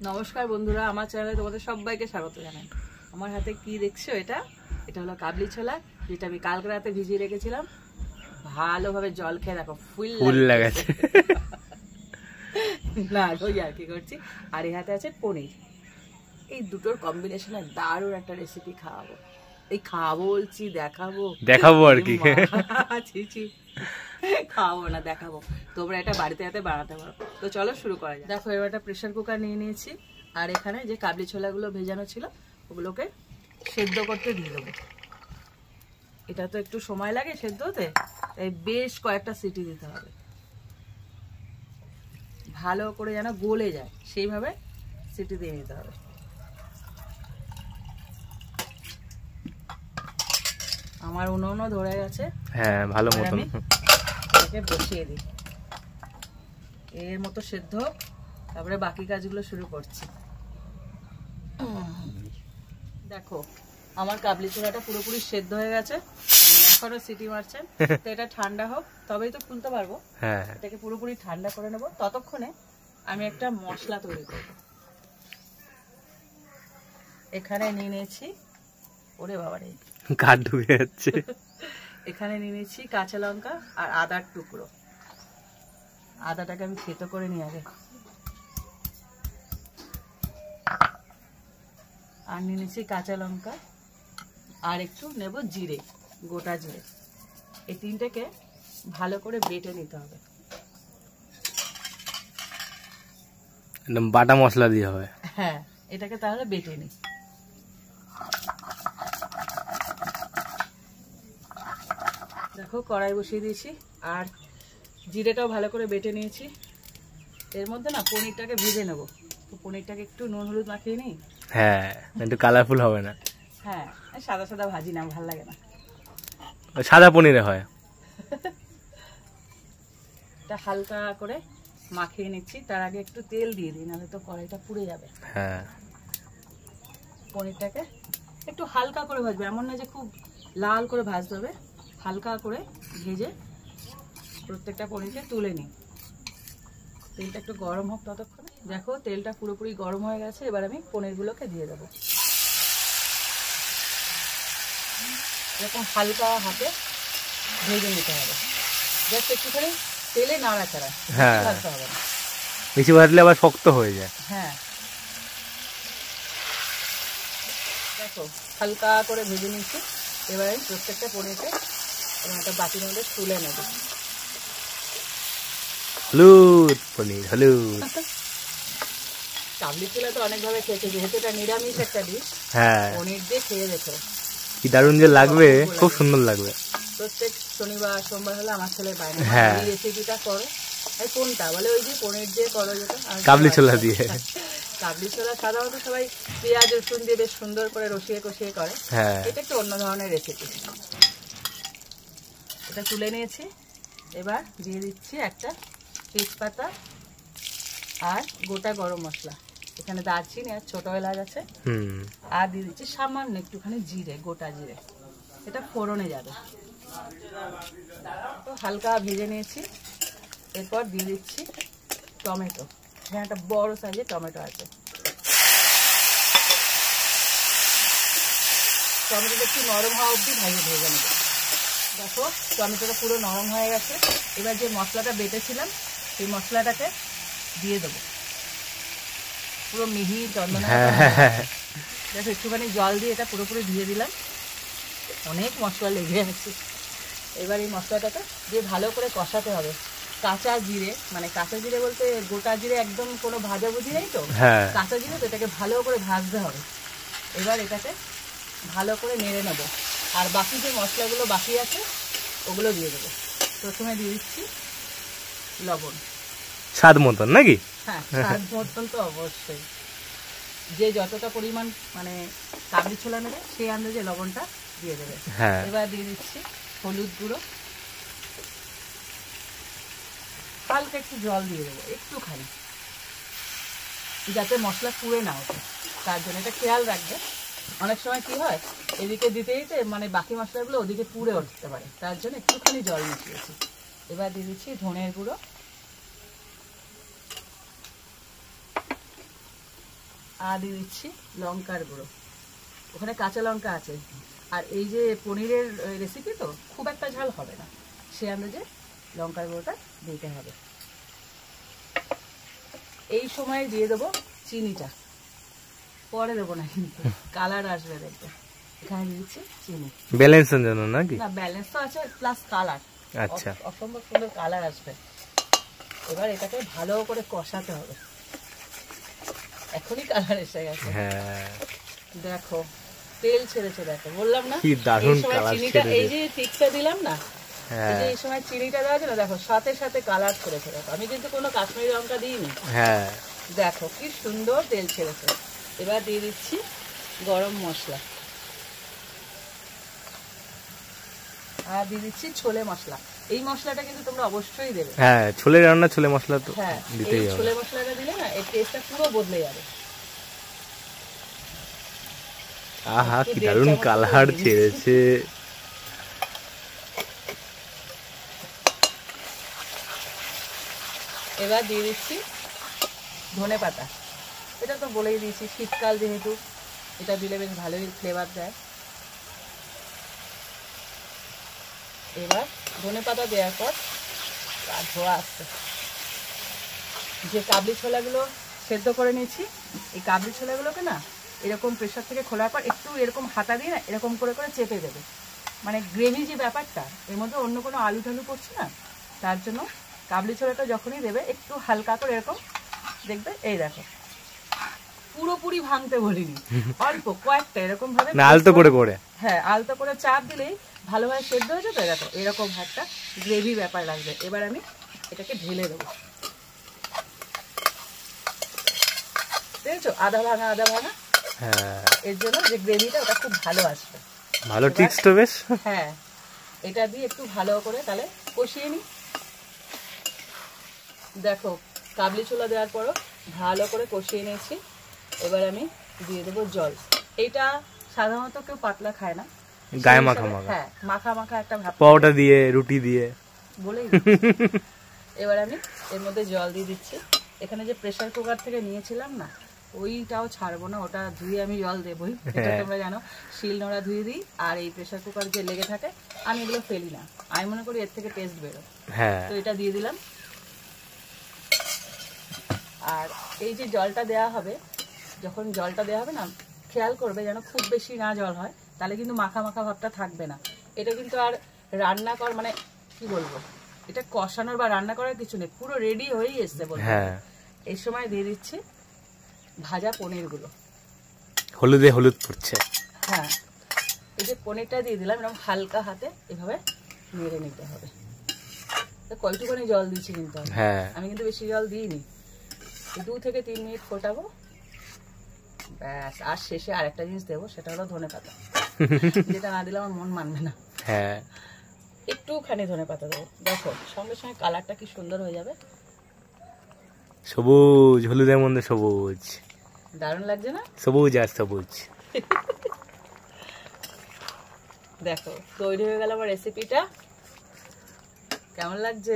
নমস্কার বন্ধুরা, আমার চ্যানেলে তোমাদের সবাইকে স্বাগত জানাই। আমার হাতে কি দেখছো? এটা হলো কাবলি ছোলা, যেটা আমি কালকে রাতে ভিজিয়ে রেখেছিলাম। ভালোভাবে জল খেয়ে দেখো ফুল লাগাচ্ছে। না ওই আর কি করছি। আর এই হাতে আছে পনির। এই দুটোর কম্বিনেশনে দারুণ একটা রেসিপি খাওয়াবো। খাওয়াবো বলছি, দেখাবো আর কি। খাওয়াবো না, দেখাবো। তোমরা এটা বাড়িতে হাতে বানাতে পারো। তো চলো শুরু করা যাক। দেখো, এবার একটা প্রেসার কুকার নিয়ে নিয়েছি। আর এখানে যে কাবলি ছোলাগুলো ভেজানো ছিল ওগুলোকে সেদ্ধ করতে দিয়ে দেবো। এটা তো একটু সময় লাগে সেদ্ধ হতে, তাই বেশ কয়েকটা সিটি দিতে হবে। ভালো করে যেন গলে যায় সেইভাবে সিটি দিয়ে নিতে হবে। আমার উনুনও ধরে গেছে। হ্যাঁ, ভালো মতন এটাকে বসিয়ে দিই। এর মতো সেদ্ধ, তারপরে বাকি কাজগুলো শুরু করছি। দেখো, আমার কাবলি ছোলাটা পুরোপুরি সেদ্ধ হয়ে গেছে। এখনো সিটি মারছে। তো এটা ঠান্ডা হোক, তবেই তো খুলতে পারবো। হ্যাঁ, এটাকে পুরোপুরি ঠান্ডা করে নেবো। ততক্ষণে আমি একটা মশলা তৈরি করব। এখানে নিয়ে নিয়েছি, ওরে বাবারে কাঠ ঢুকে যাচ্ছে। এখানে নিয়ে নিয়েছি কাঁচা লঙ্কা আর আদার টুকরো। আদাটাকে আমি থেতো করে নিয়ে আগে। আর নিয়ে নিয়েছি কাঁচা লঙ্কা, আর একটু নেব জিরে, গোটা জিরে। এই তিনটাকে ভালো করে বেটে নিতে হবে। একদম বাটা মশলা দিয়ে হবে। হ্যাঁ, এটাকে তাহলে বেটে নিই। দেখো, কড়াই বসিয়ে দিয়েছি আর জিরেটাও ভালো করে বেটে নিয়েছি। এর মধ্যে না পনিরটাকে ভেজে নেব। তো পনিরটাকে একটু নুন হলুদ মাখিয়ে নিই। হ্যাঁ, একটু কালারফুল হবে না? হ্যাঁ, সাদা সাদা ভাজি না, ভালো লাগে না। সাদা পনিরে হয়। এটা হালকা করে মাখিয়ে নিচ্ছি। তার আগে একটু তেল দিয়ে দিই, নাহলে তো কড়াইটা পুড়ে যাবে। হ্যাঁ, পনিরটাকে একটু হালকা করে ভাজবে, এমন না যে খুব লাল করে ভাজতে হবে। হালকা করে ভেজে প্রত্যেকটা পনিরকে তুলে নিই। তেলটা একটু গরম হোক ততক্ষণে। দেখো, তেলটা পুরোপুরি গরম হয়ে গেছে। এবার আমি পনিরগুলোকে দিয়ে দেবো। এরকম হালকা হাতে ভেজে নিতে হবে। জাস্ট একটুখানি তেলে নাড়াচাড়া, ভাজতে হবে না। বেশি ভাজলে আবার শক্ত হয়ে যায়। হ্যাঁ, দেখো হালকা করে ভেজে নিচ্ছি। এবার আমি প্রত্যেকটা পনিরকে একটা বাটির মধ্যে তুলে নেব। হলুদ পনির, হলুদ। কাবলি ছোলা তো অনেকভাবে খেয়েছে, যেহেতু এটা নিরামিষ একটা ডিশ। হ্যাঁ, পনির দিয়ে খেয়ে দেখো কি দারুণ যে লাগবে, খুব সুন্দর লাগবে। প্রত্যেক শনিবার সোমবার হলে আমার ছেলে বাইরে হ্যাঁ, এই রেসিপিটা করো। এই কোনটা বলে? ওই যে পনির দিয়ে করো, যেটা কাবলি ছোলা দিয়ে। কাবলি ছোলা সাধারণত সবাই পেঁয়াজ রসুন দিয়ে বেশ সুন্দর করে রসিয়ে কষিয়ে করে। হ্যাঁ, এটা একটু অন্য ধরনের রেসিপি। এটা তুলে নিয়েছি। এবার দিয়ে দিচ্ছি একটা তেজপাতা আর গোটা গরম মশলা। এখানে দারচিনি আর ছোট এলাচ আছে। আর দিয়ে দিচ্ছি সামান্য একটুখানি জিরে, গোটা জিরে। এটা ফোড়নে যাবে। তো হালকা ভেজে নিয়েছি। এরপর দিয়ে দিচ্ছি টমেটো। এখানে একটা বড় সাইজের টমেটো আছে। টমেটোটা একটু নরম হওয়া অবধি ভেজে নেব। দেখো, টমেটোটা পুরো নরম হয়ে গেছে। এবার যে মশলাটা বেটেছিলাম সেই মশলাটাকে দিয়ে দেবো। পুরো মিহি চন্দনা। দেখো, একটুখানি জল দিয়ে এটা পুরোপুরি দিয়ে দিলাম। অনেক মশলা লেগে আছে। এবার এই মশলাটাকে দিয়ে ভালো করে কষাতে হবে। কাঁচা জিরে, মানে কাঁচা জিরে বলতে গোটা জিরে, একদম কোনো ভাজাভুজি নেই তো। কাঁচা জিরে তো, এটাকে ভালো করে ভাজতে হবে। এবার এটাকে ভালো করে নেড়ে নেব। আর বাকি যে মশলাগুলো বাকি আছে ওগুলো দিয়ে দেবো। প্রথমে দিয়ে দিচ্ছি লবণ, স্বাদ মতন নাকি? হ্যাঁ, স্বাদ মতন তো অবশ্যই। যে যতটা পরিমাণ মানে কাবলি ছোলা নেবে সেই আন্দাজে লবণটা দিয়ে দেবে। এবার দিয়ে দিচ্ছি হলুদ গুঁড়ো, হালকা একটু জল দিয়ে দেবো, একটুখানি, যাতে মশলা পুড়ে না ওঠে। তার জন্য এটা খেয়াল রাখবে। অনেক সময় কি হয়, এদিকে দিতে দিতে মানে বাকি মশলাগুলো ওদিকে পুড়ে উঠতে পারে। তার জন্য একটুখানি জল মিশিয়েছি। এবার দিয়ে দিচ্ছি ধনের গুঁড়ো, আর দিয়ে দিচ্ছি লঙ্কার গুঁড়ো, ওখানে কাঁচা লঙ্কা আছে। আর এই যে পনিরের রেসিপি তো খুব একটা ঝাল হবে না, সে আন্দাজে লঙ্কার গুঁড়োটা দিতে হবে। এই সময় দিয়ে দেবো চিনিটা, পরে দেবো না কিন্তু কালার আসবে দেখবে। এখানে দিয়ে দিচ্ছি চিনি, ব্যালেন্সের জন্য নাকি? না ব্যালেন্স তো আছে, প্লাস কালার। আচ্ছা, অসম্ভব সুন্দর কালার আসবে। এবার এটাকে ভালো করে কষাতে হবে। এখনই কালার এসে গেছে। হ্যাঁ দেখো তেল ছেড়েছে, দেখো বললাম না কি দারুণ এই সময় কালার চিনিটা, ছেড়েছে। এই যে টিপটা দিলাম না, এই হ্যাঁ যে এই সময় চিনিটা দেওয়া ছিল, দেখো সাথে সাথে কালার ছেড়েছে। দেখো আমি কিন্তু কোনো কাশ্মীরি লঙ্কা দিইনি। হ্যাঁ দেখো কি সুন্দর তেল ছেড়েছে। এবার দিয়ে দিচ্ছি গরম মশলা, আর দিয়ে দিচ্ছি ছোলে মশলা। এই মশলাটা কিন্তু তোমরা অবশ্যই দেবে। হ্যাঁ, ছোলে রান্না ছোলে মশলা তো হ্যাঁ, দিতেই এই হবে। ছোলে মশলাটা দিলে না এর টেস্টটা পুরো বদলে যাবে। আহা কি দারুণ কালার ছেড়েছে। এবার দিয়ে দিচ্ছি ধনে পাতা। এটা তো বলেই দিয়েছি, শীতকাল যেহেতু এটা দিলে বেশ ভালোই ফ্লেভার দেয়। এবার ধনে পাতা দেওয়ার পর ধোয়া আসছে, যে কাবলি ছোলাগুলো সেদ্ধ করে নিয়েছি, এই কাবলি ছোলাগুলোকে না এরকম প্রেশার থেকে খোলার পর একটু এরকম হাতা দিয়ে না এরকম করে করে চেপে দেবে। মানে গ্রেভি যে ব্যাপারটা, এর মধ্যে অন্য কোনো আলু টালু পড়ছে না, তার জন্য কাবলি ছোলাটা যখনই দেবে একটু হালকা করে এরকম দেখবে। এই দেখো পুরোপুরি ভাঙতে বলিনি, অল্প কয়েকটা এরকম ভাবে না আলতো করে করে, হ্যাঁ আলতো করে চাপ দিলেই ভালোভাবে সেদ্ধ হয়ে যাবে। দেখো এরকম একটা গ্রেভি ব্যাপার লাগবে। এবার আমি এটাকে ঢেলে দেবো, দেখছো আধা ভাঙা আধা ভাঙা। হ্যাঁ এর জন্য যে গ্রেভিটা ওটা খুব ভালো আসবে। ভালো টিক্স তো বেশ। হ্যাঁ, এটা দিয়ে একটু ভালো করে তাহলে কষিয়ে নিই। দেখো কাবলি ছোলা দেওয়ার পরও ভালো করে কষিয়ে নিয়েছি। এবার আমি দিয়ে দেবো জল। এটা সাধারণত কেউ পাতলা খায় না, গায়ে মাখা মাখা, হ্যাঁ মাখা মাখা একটা ভাব পাউডা দিয়ে রুটি দিয়ে বলেই। এবার আমি এর মধ্যে জল দিয়ে দিচ্ছি। এখানে যে প্রেসার কুকার থেকে নিয়েছিলাম না, ওইটাও ছাড়বো না, ওটা ধুয়ে আমি জল দেবই। এটা তোমরা জানো, শিল নোড়া ধুয়ে দিই। আর এই প্রেসার কুকার যে লেগে থাকে আমি এগুলো ফেলি না, আমি মনে করি এর থেকে টেস্ট বেরো। হ্যাঁ তো এটা দিয়ে দিলাম। আর এই যে জলটা দেওয়া হবে, যখন জলটা দেওয়া হবে না খেয়াল করবে যেন খুব বেশি না জল হয়, তাহলে কিন্তু মাখা মাখা ভাবটা থাকবে না। এটা কিন্তু আর রান্না কর মানে কি বলবো, এটা কষানোর বা রান্না করার কিছু নেই, পুরো রেডি হয়েই এসছে বলতে। হ্যাঁ এই সময় দিয়ে দিচ্ছি ভাজা পনিরগুলো। হলুদে হলুদ পড়ছে। হ্যাঁ, এই যে পনিরটা দিয়ে দিলাম, এরকম হালকা হাতে এভাবে নেড়ে নিতে হবে। তো কয়টুখানি জল দিচ্ছি কিন্তু হ্যাঁ আমি কিন্তু বেশি জল দিইনি। 2 থেকে 3 মিনিট ফোটাবো ব্যাস। আর শেষে আরেকটা জিনিস দেবো, সেটা হলো ধনে পাতা, যেটা না দিলে আমার মন মানবে না। হ্যাঁ একটুখানি ধনে পাতা দেবো। দেখো সঙ্গে সঙ্গে কালারটা কি সুন্দর হয়ে যাবে, সবুজ, হলুদের মধ্যে সবুজ, দারুণ লাগছে না? সবুজ আর সবুজ। দেখো তৈরি হয়ে গেল আমার রেসিপিটা। কেমন লাগছে?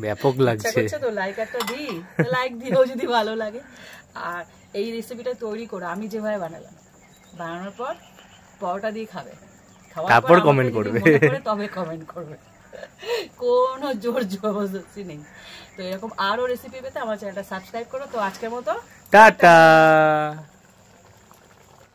ব্যাপক লাগছে। তো লাইক একটা দিই, লাইক দিও যদি ভালো লাগে। আর এই রেসিপিটা তৈরি করে আমি যেভাবে বানালাম, বানানোর পর পরোটা দিয়ে খাবে, তারপর কমেন্ট করবে, তবে কমেন্ট করবে, কোনো জোর জবরদস্তি নেই। তো এরকম আরো রেসিপি পেতে আমার চ্যানেলটা সাবস্ক্রাইব করো। তো আজকের মতো টাটা।